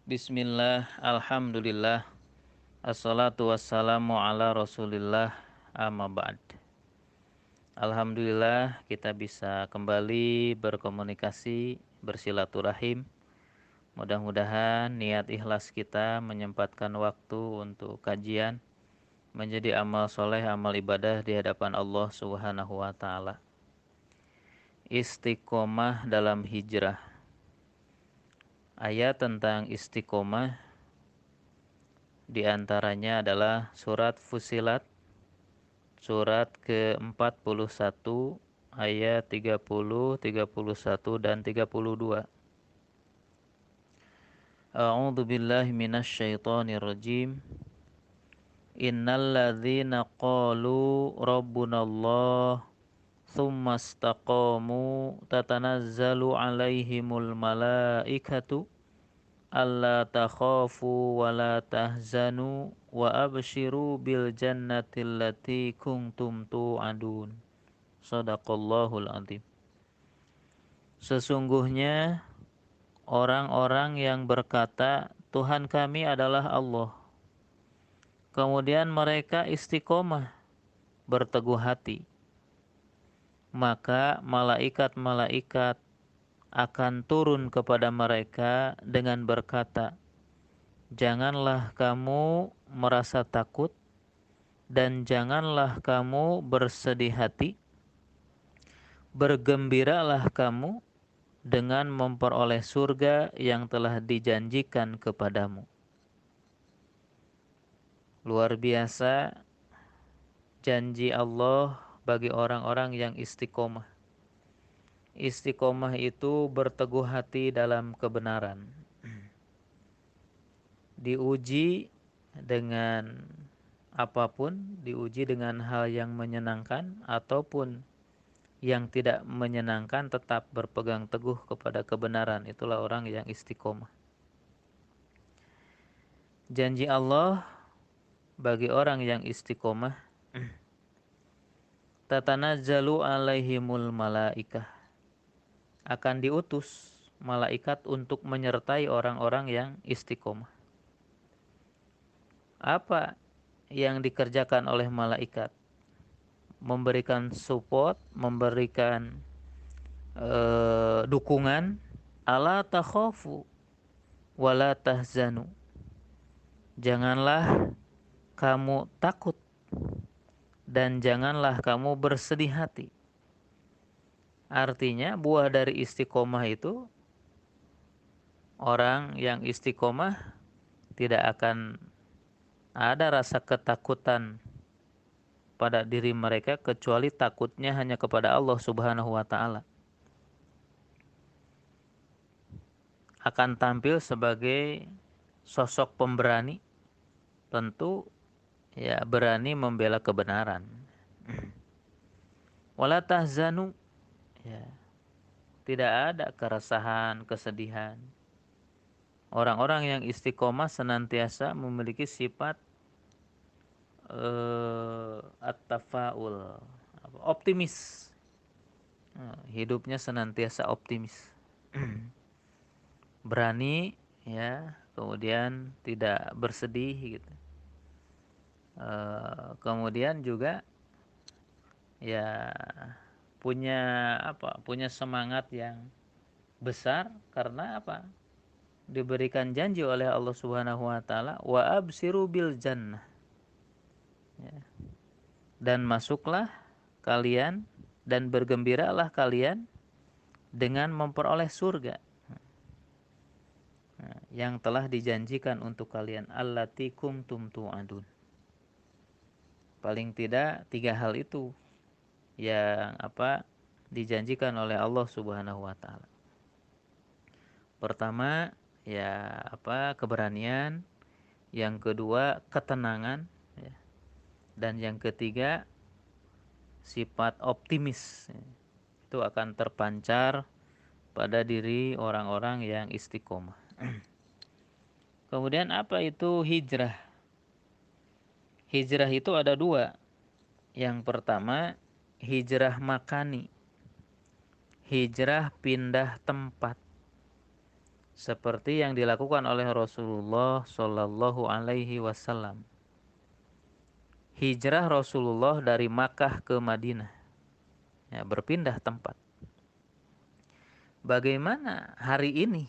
Bismillah, alhamdulillah, assalatu wassalamu ala rasulillah, amma ba'd. Alhamdulillah kita bisa kembali berkomunikasi, bersilaturahim. Mudah-mudahan niat ikhlas kita menyempatkan waktu untuk kajian menjadi amal soleh, amal ibadah di hadapan Allah Subhanahu wa Ta'ala. Istiqomah dalam hijrah. Ayat tentang istiqomah di antaranya adalah surat Fusilat, surat ke-41 ayat 30, 31 dan 32. A'udzu billahi minasy syaithanir rajim. Innal ladzina qalu rabbunallah tsumma istaqamu tatanazzalu 'alaihimul malaikatu alla takhafu wa la tahzanu wa abshiru bil jannati allati kuntum tu'adun. Shadaqallahul azim. Sesungguhnya orang-orang yang berkata Tuhan kami adalah Allah, kemudian mereka istiqomah, berteguh hati, maka malaikat-malaikat akan turun kepada mereka dengan berkata, janganlah kamu merasa takut dan janganlah kamu bersedih hati. Bergembiralah kamu dengan memperoleh surga yang telah dijanjikan kepadamu. Luar biasa janji Allah bagi orang-orang yang istiqomah. Istiqomah itu berteguh hati dalam kebenaran. Diuji dengan apapun, diuji dengan hal yang menyenangkan ataupun yang tidak menyenangkan, tetap berpegang teguh kepada kebenaran. Itulah orang yang istiqomah. Janji Allah bagi orang yang istiqomah, tatanazzalu alaihimul malaikah, akan diutus malaikat untuk menyertai orang-orang yang istiqomah. Apa yang dikerjakan oleh malaikat? Memberikan support, memberikan dukungan. Ala takhafu wala tahzanu. Janganlah kamu takut dan janganlah kamu bersedih hati. Artinya buah dari istiqomah itu, orang yang istiqomah tidak akan ada rasa ketakutan pada diri mereka kecuali takutnya hanya kepada Allah Subhanahu wa Ta'ala. Akan tampil sebagai sosok pemberani, tentu ya berani membela kebenaran. Wala tahzanu, ya, tidak ada keresahan, kesedihan. Orang-orang yang istiqomah senantiasa memiliki sifat at-tafaul, optimis. Hidupnya senantiasa optimis. Berani, ya, kemudian tidak bersedih gitu. Kemudian juga ya punya punya semangat yang besar karena apa? Diberikan janji oleh Allah Subhanahu wa Ta'ala, wa absiru bil jannah, ya. Dan masuklah kalian dan bergembiralah kalian dengan memperoleh surga, yang telah dijanjikan untuk kalian, allati kuntum tu'adun. Paling tidak 3 hal itu yang dijanjikan oleh Allah Subhanahu wa Ta'ala. Pertama, ya keberanian, yang kedua ketenangan, ya. Dan yang ketiga sifat optimis, ya. Itu akan terpancar pada diri orang-orang yang istiqomah. Kemudian apa itu hijrah? Hijrah itu ada 2. Yang pertama hijrah makani, hijrah pindah tempat. seperti yang dilakukan oleh Rasulullah Shallallahu Alaihi Wasallam. Hijrah Rasulullah dari Makkah ke Madinah, ya, berpindah tempat. Bagaimana hari ini?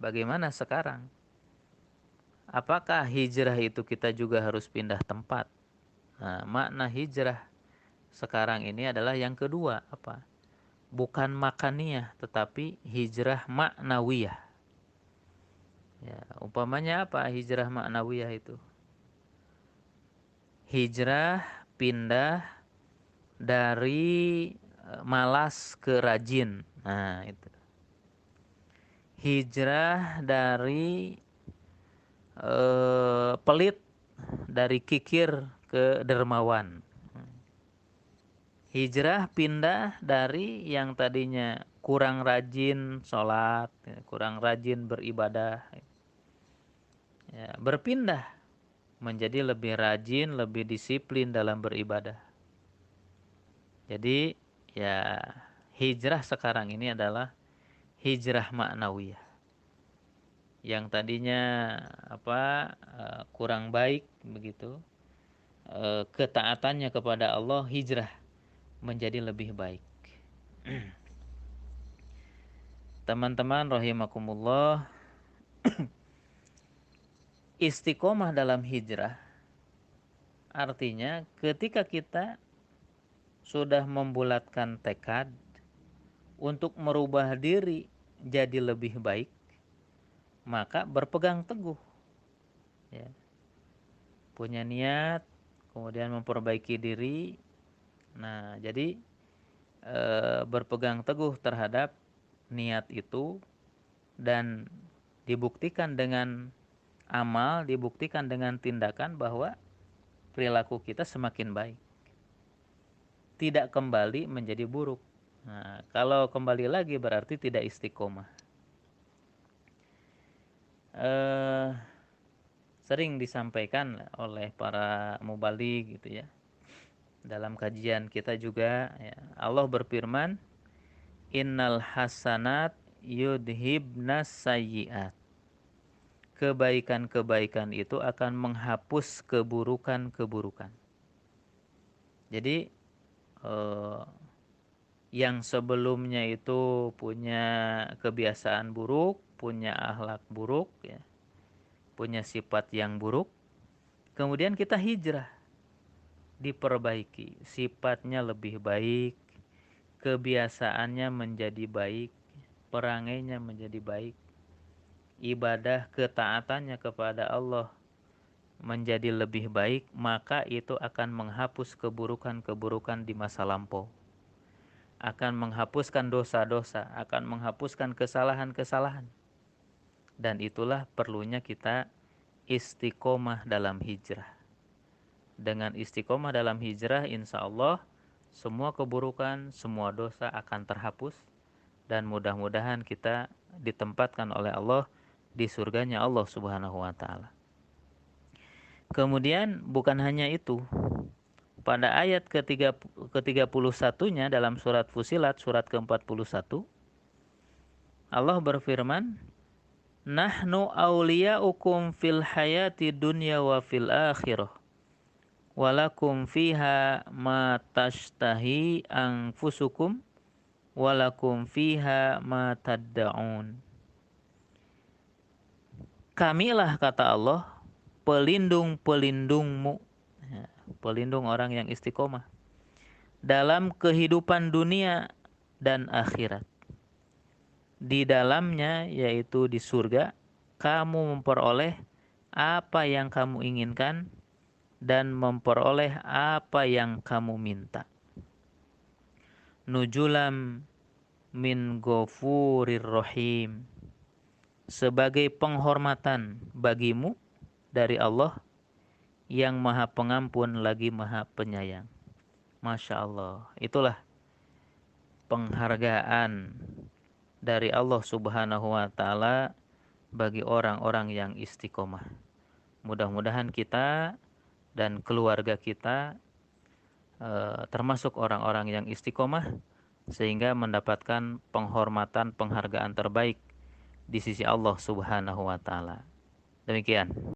Bagaimana sekarang? Apakah hijrah itu kita juga harus pindah tempat? Nah, makna hijrah sekarang ini adalah yang kedua, apa? Bukan makaniyah, tetapi hijrah maknawiyah. Ya, umpamanya apa hijrah maknawiyah itu? Hijrah pindah dari malas ke rajin. Nah, itu. Hijrah dari pelit, dari kikir ke dermawan. Hijrah pindah dari yang tadinya kurang rajin sholat, kurang rajin beribadah, ya, berpindah menjadi lebih rajin, lebih disiplin dalam beribadah. Jadi ya hijrah sekarang ini adalah hijrah maknawiyah. Yang tadinya kurang baik begitu, ketaatannya kepada Allah hijrah menjadi lebih baik. Teman-teman rahimakumullah, istiqomah dalam hijrah artinya ketika kita sudah membulatkan tekad untuk merubah diri jadi lebih baik, maka berpegang teguh, ya. Punya niat, kemudian memperbaiki diri. Nah, jadi berpegang teguh terhadap niat itu dan dibuktikan dengan amal, dibuktikan dengan tindakan bahwa perilaku kita semakin baik, tidak kembali menjadi buruk. Nah, kalau kembali lagi berarti tidak istiqomah. Sering disampaikan oleh para mubaligh gitu ya. Dalam kajian kita juga, ya, Allah berfirman, innal hasanat yudhibnas sayyiat. Kebaikan-kebaikan itu akan menghapus keburukan-keburukan. Jadi yang sebelumnya itu punya kebiasaan buruk, punya akhlak buruk, ya, punya sifat yang buruk, kemudian kita hijrah, diperbaiki, sifatnya lebih baik, kebiasaannya menjadi baik, perangainya menjadi baik, ibadah ketaatannya kepada Allah menjadi lebih baik, maka itu akan menghapus keburukan-keburukan di masa lampau, akan menghapuskan dosa-dosa, akan menghapuskan kesalahan-kesalahan. Dan itulah perlunya kita istiqomah dalam hijrah. Dengan istiqomah dalam hijrah, insya Allah semua keburukan, semua dosa akan terhapus, dan mudah-mudahan kita ditempatkan oleh Allah di surganya Allah Subhanahu wa taala. Kemudian bukan hanya itu. Pada ayat ke-31-nya dalam surat Fusilat, surat ke-41, Allah berfirman, "Nahnu awliya'ukum fil hayati dunya wa fil akhirah. Walakum fiha ma tashtahi anfusukum walakum fiha ma tadda'un." Kamilah, kata Allah, pelindung-pelindungmu, ya, pelindung orang yang istiqomah dalam kehidupan dunia dan akhirat. Di dalamnya, yaitu di surga, kamu memperoleh apa yang kamu inginkan dan memperoleh apa yang kamu minta. Nujulam min ghafurir rahim, sebagai penghormatan bagimu dari Allah yang Maha Pengampun lagi Maha Penyayang. Masya Allah, itulah penghargaan dari Allah Subhanahu wa taala bagi orang-orang yang istiqomah. Mudah-mudahan kita dan keluarga kita termasuk orang-orang yang istiqomah, sehingga mendapatkan penghormatan, penghargaan terbaik di sisi Allah Subhanahu wa taala. Demikian.